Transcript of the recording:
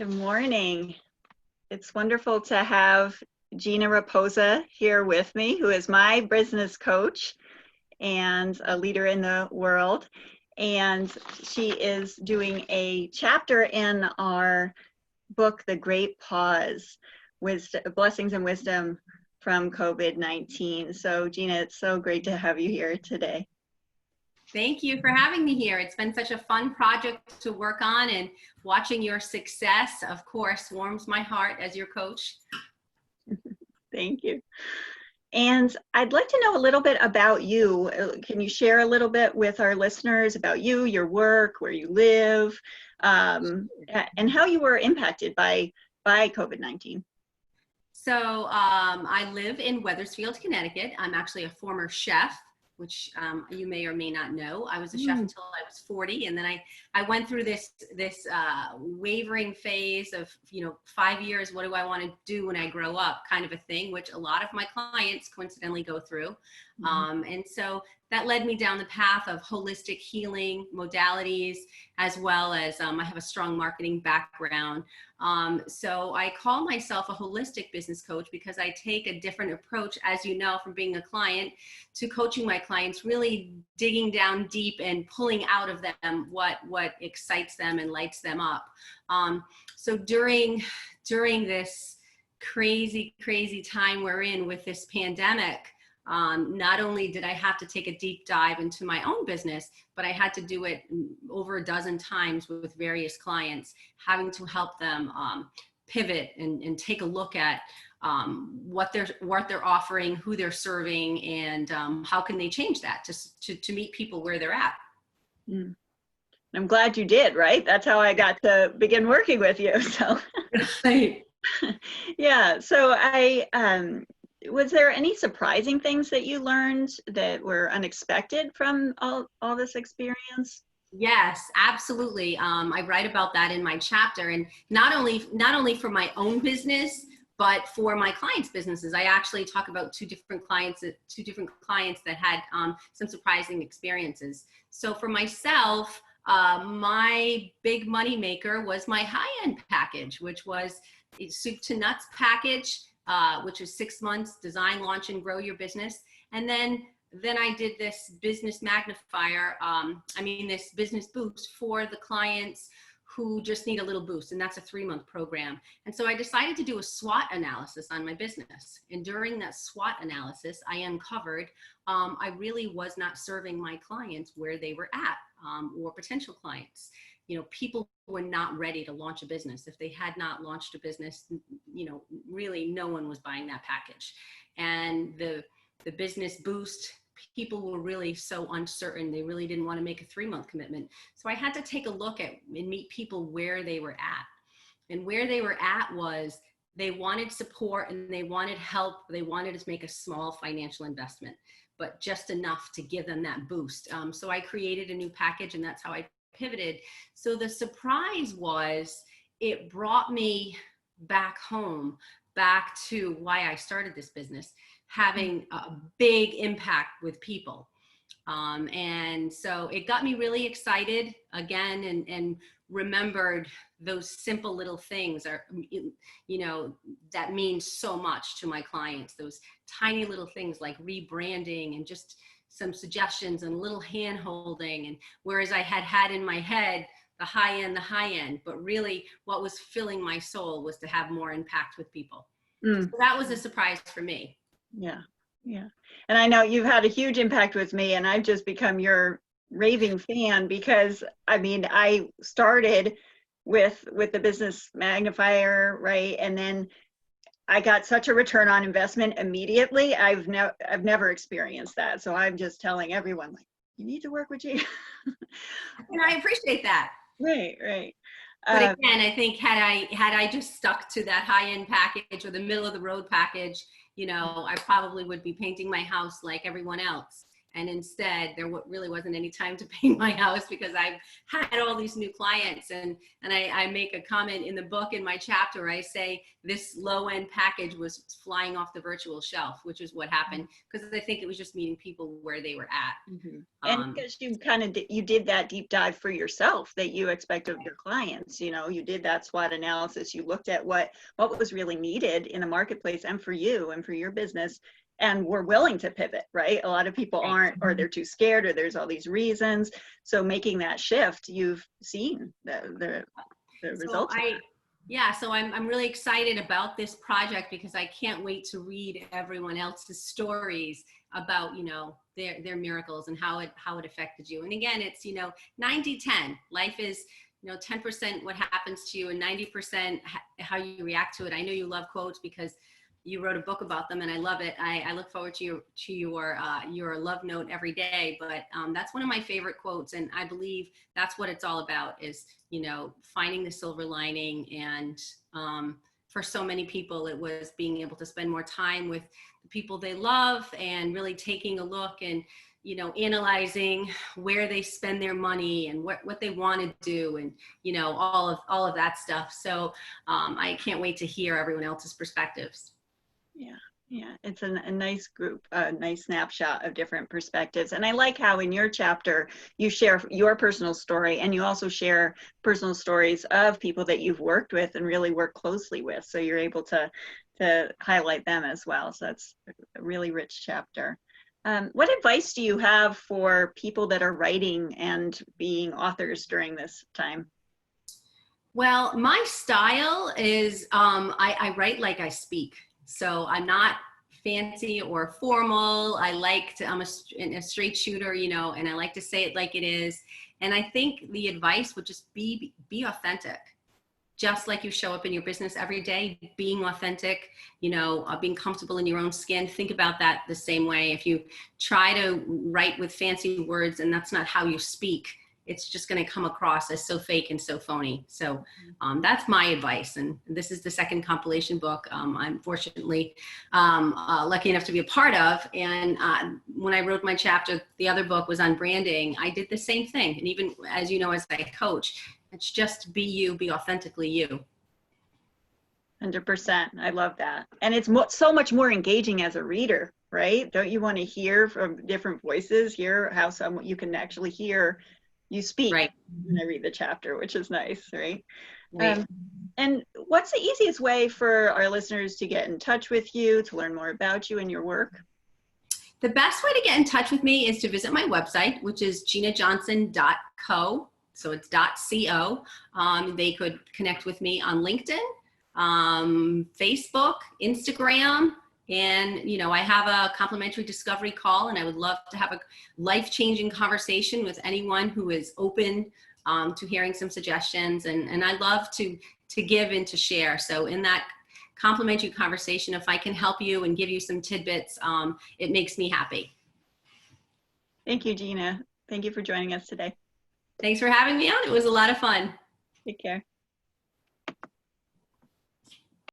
Good morning. It's wonderful to have Gina Raposa here with me, who is my business coach and a leader in the world. And she is doing a chapter in our book, The Great Pause, Blessings and Wisdom from COVID-19. So Gina, it's so great to have you here today. Thank you for having me here. It's been such a fun project to work on, and watching your success, of course, warms my heart as your coach. Thank you. And I'd like to know a little bit about you. Can you share a little bit with our listeners about you, your work, where you live, and how you were impacted by COVID-19? So I live in Wethersfield, Connecticut. I'm actually a former chef, which you may or may not know. I was a chef until I was 40, and then I went through this wavering phase of 5 years. What do I want to do when I grow up? Kind of a thing, which a lot of my clients coincidentally go through. And so that led me down the path of holistic healing modalities, as well as I have a strong marketing background. So I call myself a holistic business coach because I take a different approach, as you know, from being a client to coaching my clients, really digging down deep and pulling out of them what excites them and lights them up. So during this crazy time we're in with this pandemic, not only did I have to take a deep dive into my own business, but I had to do it over a dozen times with various clients, having to help them pivot and take a look at what they're offering, who they're serving, and how can they change that to meet people where they're at. I'm glad you did, right? That's how I got to begin working with you. So yeah, so was there any surprising things that you learned that were unexpected from all this experience? Yes, absolutely. I write about that in my chapter, and not only for my own business, but for my clients' businesses. I actually talk about two different clients that had some surprising experiences. So for myself, my big money maker was my high-end package, which was a soup to nuts package, which is 6 months, design, launch, and grow your business. And then I did this business magnifier, this business boost for the clients who just need a little boost, and that's a 3-month program. And so I decided to do a SWOT analysis on my business. And during that SWOT analysis, I uncovered I really was not serving my clients where they were at, or potential clients. People were not ready to launch a business. If they had not launched a business, really no one was buying that package. And the business boost, people were really so uncertain. They really didn't want to make a 3-month commitment. So I had to take a look at and meet people where they were at. And where they were at was they wanted support and they wanted help. They wanted to make a small financial investment, but just enough to give them that boost. So I created a new package, and that's how I pivoted. So the surprise was it brought me back home, back to why I started this business, having a big impact with people. And so it got me really excited again, and remembered those simple little things that mean so much to my clients, those tiny little things like rebranding and just some suggestions and a little hand holding. And whereas I had in my head the high end, but really what was filling my soul was to have more impact with people. So that was a surprise for me. Yeah. And I know you've had a huge impact with me, and I've just become your raving fan because I started with the business magnifier, right? And then I got such a return on investment immediately. I've never experienced that. So I'm just telling everyone, like, you need to work with Gina. And I appreciate that. Right. But again, I think had I just stuck to that high-end package or the middle of the road package, I probably would be painting my house like everyone else. And instead, there really wasn't any time to paint my house because I've had all these new clients. And I make a comment in the book in my chapter where I say this low-end package was flying off the virtual shelf, which is what happened because I think it was just meeting people where they were at. And because you kind of you did that deep dive for yourself that you expect of your clients, you know, you did that SWOT analysis, you looked at what was really needed in the marketplace and for you and for your business, and were willing to pivot, right? A lot of people aren't, or they're too scared, or there's all these reasons. So making that shift, you've seen the results. So I'm really excited about this project because I can't wait to read everyone else's stories about, you know, their miracles and how it affected you. And again, it's, you know, 90-10. Life is, you know, 10% what happens to you and 90% how you react to it. I know you love quotes because you wrote a book about them and I love it. I look forward to your love note every day, but that's one of my favorite quotes. And I believe that's what it's all about is, you know, finding the silver lining. And for so many people, it was being able to spend more time with the people they love and really taking a look and, you know, analyzing where they spend their money and what they want to do and, you know, all of that stuff. So I can't wait to hear everyone else's perspectives. Yeah, it's a nice group, a nice snapshot of different perspectives. And I like how in your chapter, you share your personal story and you also share personal stories of people that you've worked with and really work closely with. So you're able to highlight them as well. So that's a really rich chapter. What advice do you have for people that are writing and being authors during this time? Well, my style is I write like I speak. So I'm not fancy or formal. I'm a straight shooter, you know, and I like to say it like it is. And I think the advice would just be authentic. Just like you show up in your business every day, being authentic, you know, being comfortable in your own skin. Think about that the same way. If you try to write with fancy words and that's not how you speak, it's just going to come across as so fake and so phony. So that's my advice. And this is the second compilation book I'm fortunately lucky enough to be a part of. And when I wrote my chapter, the other book was on branding. I did the same thing. And even as you know, as I coach, it's just be you, be authentically you. 100%. I love that. And it's so much more engaging as a reader, right? Don't you want to hear from different voices, hear how you can actually hear you speak right. when I read the chapter, which is nice, right? Right. And what's the easiest way for our listeners to get in touch with you, to learn more about you and your work? The best way to get in touch with me is to visit my website, which is ginajohnson.co. So it's .co. They could connect with me on LinkedIn, Facebook, Instagram. And, you know, I have a complimentary discovery call and I would love to have a life-changing conversation with anyone who is open to hearing some suggestions. And I love to give and to share. So in that complimentary conversation, if I can help you and give you some tidbits, it makes me happy. Thank you, Gina. Thank you for joining us today. Thanks for having me on. It was a lot of fun. Take care.